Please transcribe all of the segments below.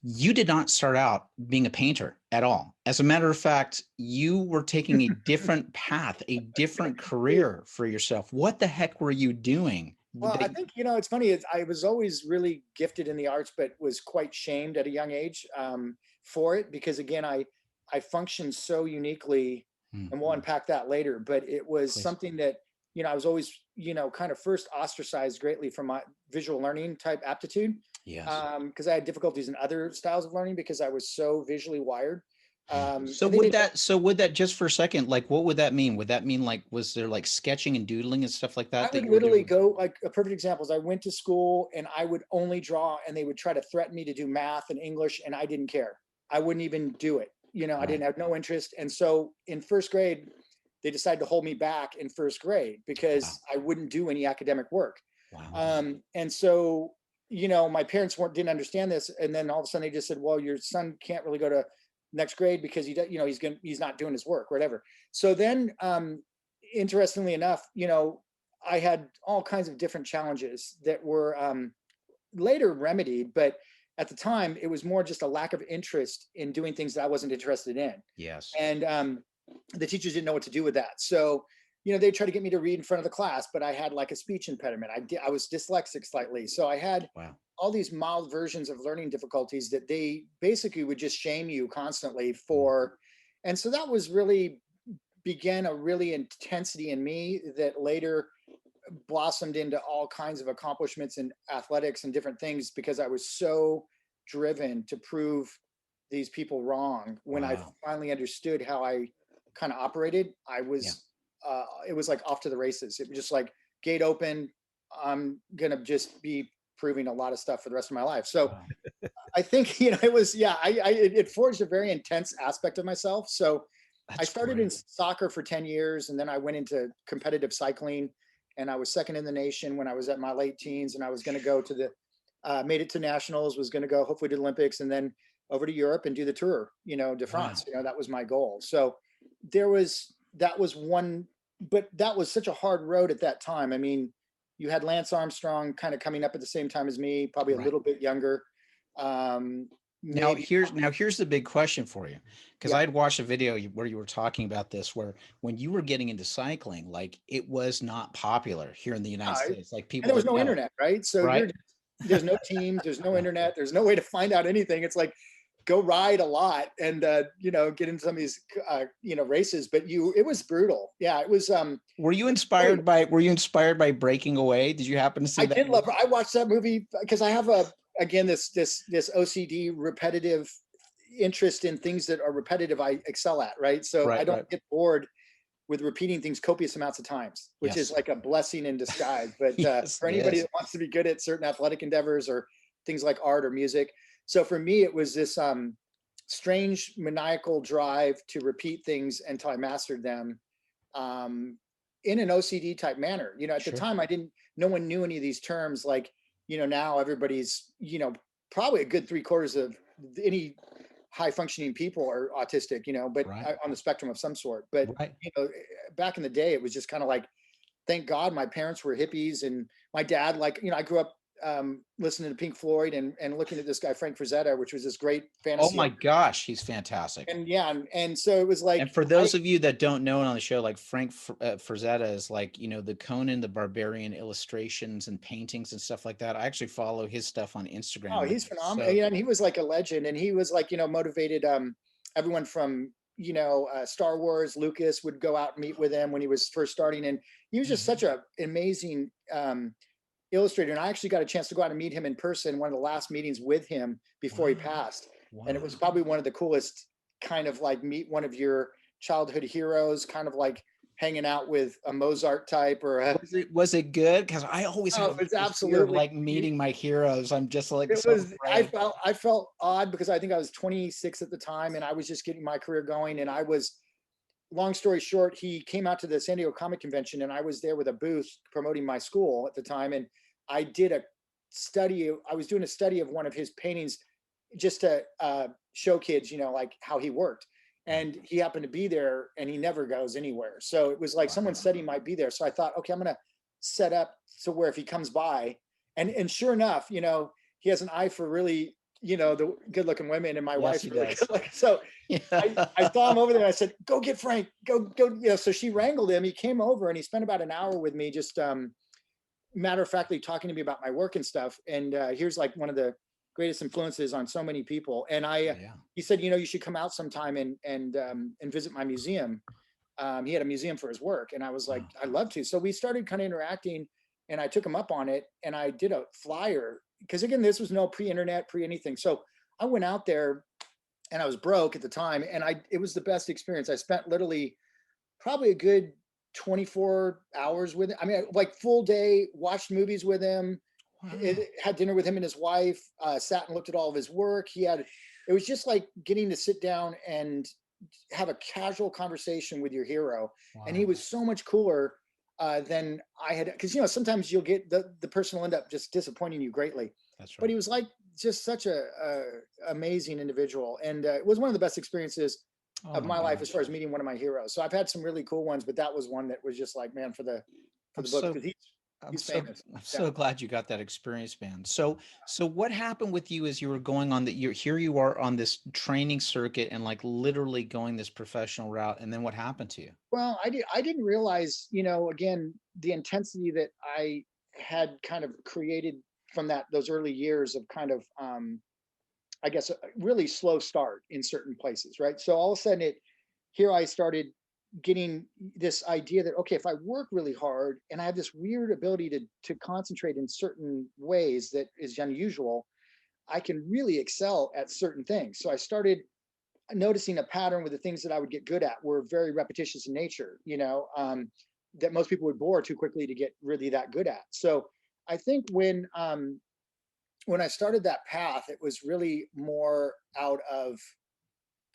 You did not start out being a painter at all. As a matter of fact, you were taking a different path, a different career for yourself. What the heck were you doing? Well, I think, it's funny. I was always really gifted in the arts, but was quite shamed at a young age for it because, again, I functioned so uniquely, and we'll unpack that later. But it was Please. something that, I was always, kind of first ostracized greatly from my visual learning type aptitude Yes. because I had difficulties in other styles of learning because I was so visually wired. So And they would didn't. that just for a second, like what would that mean? Would that mean like was there like sketching and doodling and stuff like I that that would you were literally doing? go, like, a perfect example is I went to school and I would only draw and they would try to threaten me to do math and English and I didn't care. I wouldn't even do it. I didn't Right. have no interest. And so in first grade, they decided to hold me back in first grade Wow. because I wouldn't do any academic work. Wow. And so, my parents didn't understand this. And then all of a sudden they just said, well, your son can't really go to next grade because he's not doing his work, whatever. So then, interestingly enough, I had all kinds of different challenges that were later remedied, but at the time, it was more just a lack of interest in doing things that I wasn't interested in. Yes. And the teachers didn't know what to do with that. So, they tried to get me to read in front of the class, but I had like a speech impediment. I was dyslexic slightly. So I had Wow. all these mild versions of learning difficulties that they basically would just shame you constantly Mm. for. And so that was really began a really intensity in me that later blossomed into all kinds of accomplishments in athletics and different things because I was so driven to prove these people wrong. When I Wow. finally understood how I kind of operated, Yeah. it was like off to the races. It was just like gate open. I'm going to just be proving a lot of stuff for the rest of my life. So Wow. I think, it was, yeah, it forged a very intense aspect of myself. So I That's started in great. soccer for 10 years and then I went into competitive cycling and I was second in the nation when I was at my late teens and I was going to go to made it to nationals, was going to go hopefully to the Olympics and then over to Europe and do the Tour, de France. Wow. That was my goal. So that was one, but that was such a hard road at that time. I mean, you had Lance Armstrong kind of coming up at the same time as me, probably a Right. little bit younger. Um, Now maybe, here's the big question for you, because yeah. I had watched a video where you were talking about this, where when you were getting into cycling, like it was not popular here in the United And States. Like there people was didn't no know, internet, right? So right? there's no teams, there's no No. internet, there's no way to find out anything. It's like go ride a lot and get into some of these races. But it was brutal. Yeah, it was great. Were you inspired by Breaking Away? Did you happen to see I that did love. movie? I watched that movie because I have this OCD repetitive interest in things that are repetitive. I excel at, right? So I Right, don't right. get bored with repeating things copious amounts of times, which is Yes. like a blessing in disguise. But Yes, for it anybody is. that wants to be good at certain athletic endeavors or things like art or music, so for me it was this strange maniacal drive to repeat things until I mastered them um, in an OCD type manner. At the Sure. time, no one knew any of these terms. Like, now everybody's, probably a good 3/4 of any high functioning people are autistic, but Right. on the spectrum of some sort. But, Right. back in the day, it was just kind of like, thank God my parents were hippies and my dad, like, I grew up listening to Pink Floyd and looking at this guy, Frank Frazetta, which was this great Oh fantasy my artist. gosh, he's fantastic. And yeah, and so it was And like, for those of you that don't know it on the show, like Frazetta is like, the Conan the Barbarian illustrations and paintings and stuff like that. I actually follow his stuff on Oh, Instagram. Like, he's phenomenal. so Yeah, and he was like a legend, and he was like, motivated everyone from Star Wars. Lucas would go out and meet with him when he was first starting, and he was just such Mhm. a amazing illustrator. And I actually got a chance to go out and meet him in person. One of the last meetings with him before he Wow. passed, and it was Wow. probably one of the coolest. Kind of like meet one of your childhood heroes, kind of like hanging out with a Mozart type or a. Was it good? Because I always Oh, have it was this fear of absolutely. like meeting my heroes. I'm just like It so was. afraid. I felt odd because I think I was 26 at the time, and I was just getting my career going. And I was. Long story short, he came out to the San Diego Comic Convention, and I was there with a booth promoting my school at the time. And I did a study. I was doing a study of one of his paintings, just to show kids, like how he worked. Right. And he happened to be there, and he never goes anywhere. So it was like Wow. someone said he might be there. So I thought, okay, I'm going to set up to where if he comes by, and sure enough, he has an eye for really the good looking women, and my Yes, wife's he really does. good looking. So I saw him over there and I said, go get Frank, go. So she wrangled him. He came over and he spent about an hour with me, just matter of factly talking to me about my work and stuff. And here's like one of the greatest influences on so many people. And Yeah. he said, you should come out sometime and visit my museum. He had a museum for his work, and I was like, Wow. I'd love to. So we started kind of interacting, and I took him up on it, and I did a flyer because again, this was no pre-internet, pre-anything. So I went out there, and I was broke at the time, and it was the best experience. I spent literally probably a good 24 hours with him. I mean, like full day, watched movies with him, Wow. had dinner with him and his wife, sat and looked at all of his work. It was just like getting to sit down and have a casual conversation with your hero. And he Wow. was so much cooler than I had, because, sometimes you'll get the person will end up just disappointing you greatly. That's But right. he was like just such a amazing individual. And it was one of the best experiences Oh of my my life as gosh. far as meeting one of my heroes. So I've had some really cool ones, but that was one that was just like, man, for I'm the books, so because I'm he's so famous. I'm Yeah. so glad you got that experience, man. So what happened with you as you were going on that you are on this training circuit and like literally going this professional route, and then what happened to you? Well, I didn't realize, again, the intensity that I had kind of created from those early years of kind of I guess a really slow start in certain places, right? So all of a sudden here I started getting this idea that, okay, if I work really hard and I have this weird ability to concentrate in certain ways that is unusual, I can really excel at certain things. So I started noticing a pattern with the things that I would get good at were very repetitious in nature, that most people would bore too quickly to get really that good at. So I think when I started that path, it was really more out of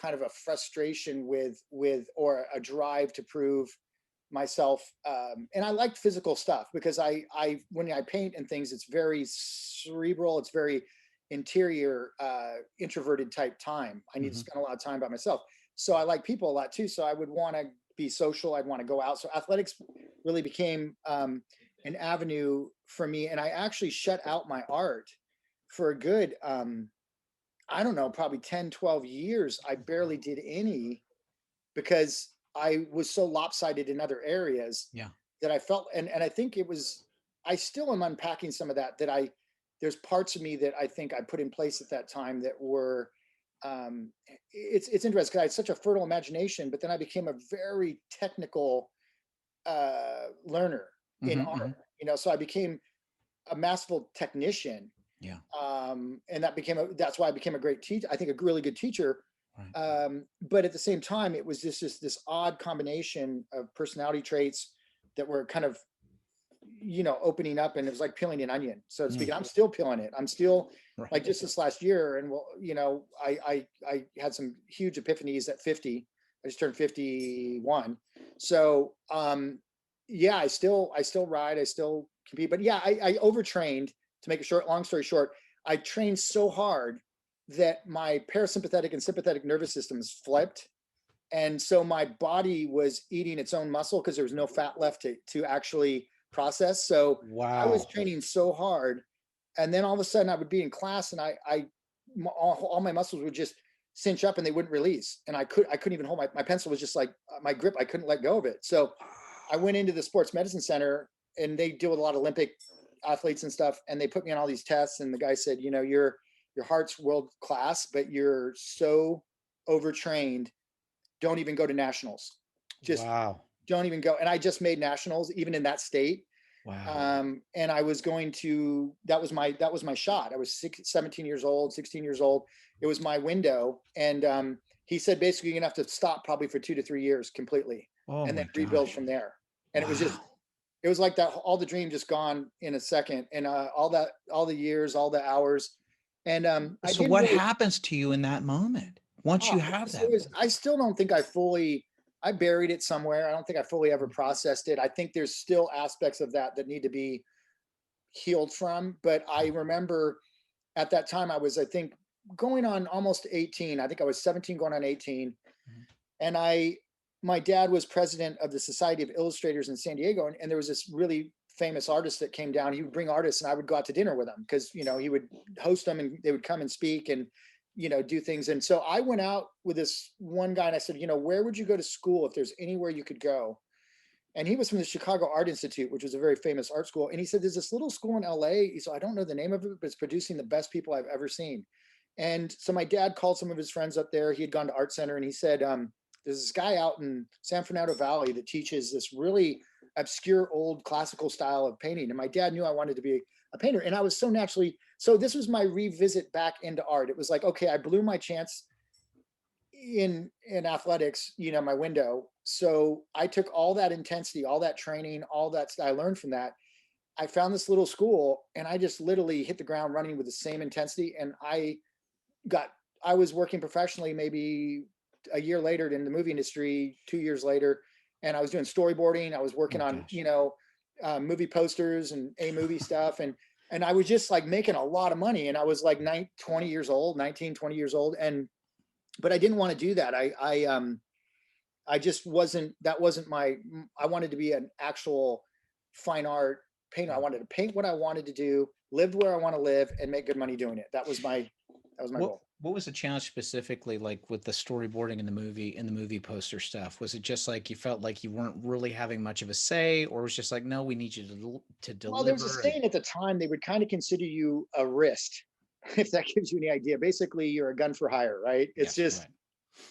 kind of a frustration with or a drive to prove myself. And I liked physical stuff because I when I paint and things, it's very cerebral, it's very interior, introverted type time. I need to Hmm. spend a lot of time by myself. So I like people a lot too. So I would want to be social. I'd want to go out. So athletics really became an avenue for me. And I actually shut out my art for a good I don't know, probably 10, 12 years. I barely Wow. did any because I was so lopsided in other areas Yeah. that I felt, and I think I still am unpacking some of there's parts of me that I think I put in place at that time that were, it's interesting because I had such a fertile imagination, but then I became a very technical learner in Hmm. Hmm. art, so I became a masterful technician, Yeah. and that's why I became a great teacher. I think a really good teacher. Right. But at the same time, it was just this odd combination of personality traits that were kind of, opening up, and it was like peeling an onion, so to speak. Mm. And I'm still peeling it. I'm still Right. like just this last year, and well, I had some huge epiphanies at 50. I just turned 51, so yeah, I still ride, I still compete, but yeah, I overtrained. To make a long story short, I trained so hard that my parasympathetic and sympathetic nervous systems flipped. And so my body was eating its own muscle because there was no fat left to actually process. So I was Wow. training so hard. And then all of a sudden I would be in class, and all my muscles would just cinch up and they wouldn't release. And I couldn't even hold my pencil was just like my grip. I couldn't let go of it. So I went into the sports medicine center, and they deal with a lot of Olympic athletes and stuff. And they put me on all these tests. And the guy said, your heart's world class, but you're so overtrained. Don't even go to nationals. Just Wow. don't even go. And I just made nationals, even in that state. Wow. And I was going to. That was my shot. I was 17 years old, 16 years old. It was my window. And he said, basically, you're gonna have to stop probably for 2 to 3 years completely, Oh and then my rebuild gosh. from there. And Wow. it was like that. All the dream just gone in a second, and all the years, all the hours, and I So didn't what really. happens to you in that moment once Oh, you have it that? was. I still don't think I buried it somewhere. I don't think I fully ever processed it. I think there's still aspects of that need to be healed from. But I remember at that time, I think, going on almost 18. I think I was 17 going on 18. Mhm. And my dad was president of the Society of Illustrators in San Diego. And there was this really famous artists that came down. He would bring artists and I would go out to dinner with them because, he would host them and they would come and speak and, do things. And so I went out with this one guy and I said, where would you go to school if there's anywhere you could go? And he was from the Chicago Art Institute, which was a very famous art school. And he said, there's this little school in LA. So I don't know the name of it, but it's producing the best people I've ever seen. And so my dad called some of his friends up there. He had gone to Art Center and he said, there's this guy out in San Fernando Valley that teaches this really obscure old classical style of painting. And my dad knew I wanted to be a painter. And I was so this was my revisit back into art. It was like, okay, I blew my chance in athletics, my window. So I took all that intensity, all that training, all that I learned from that. I found this little school and I just literally hit the ground running with the same intensity. And I was working professionally maybe a year later in the movie industry, 2 years later. And I was doing storyboarding. I was working on, movie posters and movie stuff. And I was just like making a lot of money. And I was like 20 years old. But I didn't want to do that. I just wasn't, that wasn't I wanted to be an actual fine art painter. I wanted to paint what I wanted to do, lived where I want to live and make good money doing it. That was my goal. What was the challenge specifically, like with the storyboarding in the movie poster stuff? Was it just like you felt like you weren't really having much of a say, or was just like, no, we need you to deliver? Well, there was a saying at the time, they would kind of consider you a wrist, if that gives you any idea. Basically, you're a gun for hire, right? It's just,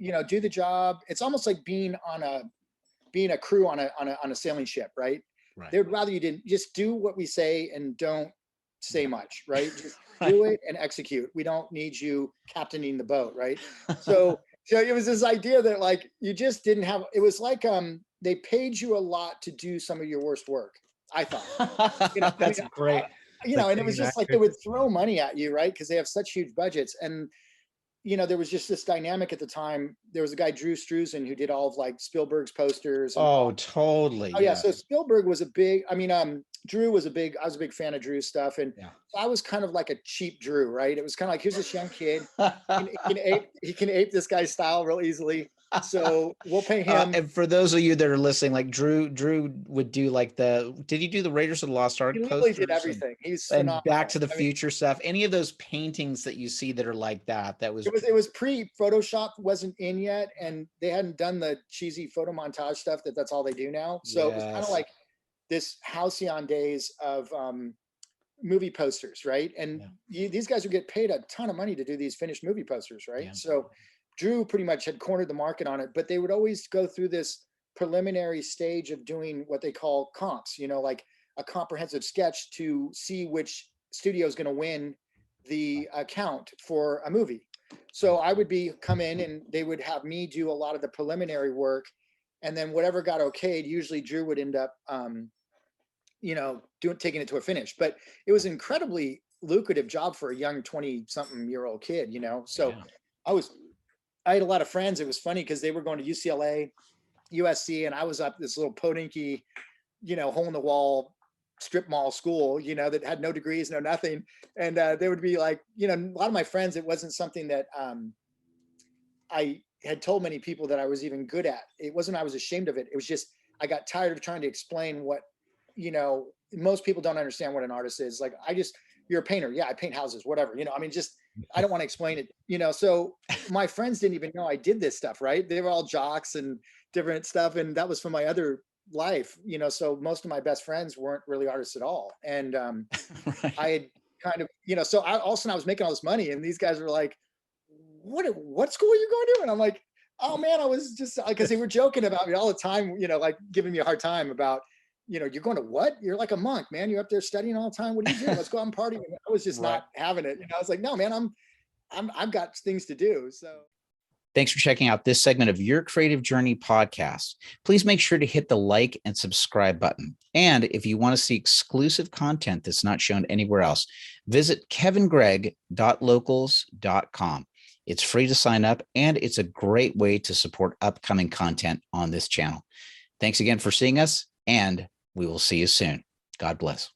do the job. It's almost like being a crew on a sailing ship, right? They would rather you didn't just do what we say and don't say much, right? Just do it and execute. We don't need you captaining the boat, right? So it was this idea that like you just didn't have. It was like they paid you a lot to do some of your worst work. I thought, that's great. And it was just like they would throw money at you, right? Because they have such huge budgets. And there was just this dynamic at the time. There was a guy, Drew Struzan, who did all of like Spielberg's posters. Oh, totally. Oh yeah. So Spielberg was Drew was I was a big fan of Drew's stuff. And I was kind of like a cheap Drew, right? It was kind of like, here's this young kid. He can ape this guy's style real easily. So we'll pay him. And for those of you that are listening, like Drew would do like did he do the Raiders of the Lost Ark? He literally did everything. He's and Back to the Future stuff. Any of those paintings that you see that are like that was it was pre-Photoshop, wasn't in yet, and they hadn't done the cheesy photo montage stuff that's all they do now. So it was kind of like this halcyon days of movie posters, right? And these guys would get paid a ton of money to do these finished movie posters, right? Yeah. So Drew pretty much had cornered the market on it, but they would always go through this preliminary stage of doing what they call comps, like a comprehensive sketch to see which studio is going to win the account for a movie. So I would come in and they would have me do a lot of the preliminary work, and then whatever got okayed, usually Drew would end up, taking it to a finish. But it was an incredibly lucrative job for a young 20-something-year-old kid, So I had a lot of friends. It was funny because they were going to UCLA, USC, and I was up this little podinky, hole in the wall strip mall school, that had no degrees, no nothing. And they would be like, a lot of my friends, it wasn't something that I had told many people that I was even good at. It wasn't I was ashamed of it. It was just I got tired of trying to explain what, most people don't understand what an artist is. Like, you're a painter. Yeah, I paint houses, whatever. I don't want to explain it, so my friends didn't even know I did this stuff, right? They were all jocks and different stuff. And that was from my other life, so most of my best friends weren't really artists at all. And I had kind of, so all of a sudden I was making all this money and these guys were like, what school are you going to? And I'm like, oh man, I was just, because they were joking about me all the time, like giving me a hard time about, you're going to what? You're like a monk, man. You're up there studying all the time. What are you doing? Let's go out and party. And I was just not having it. I was like, no, man, I've got things to do. So. Thanks for checking out this segment of Your Creative Journey podcast. Please make sure to hit the like and subscribe button. And if you want to see exclusive content that's not shown anywhere else, visit kevingregg.locals.com. It's free to sign up, and it's a great way to support upcoming content on this channel. Thanks again for seeing us, and we will see you soon. God bless.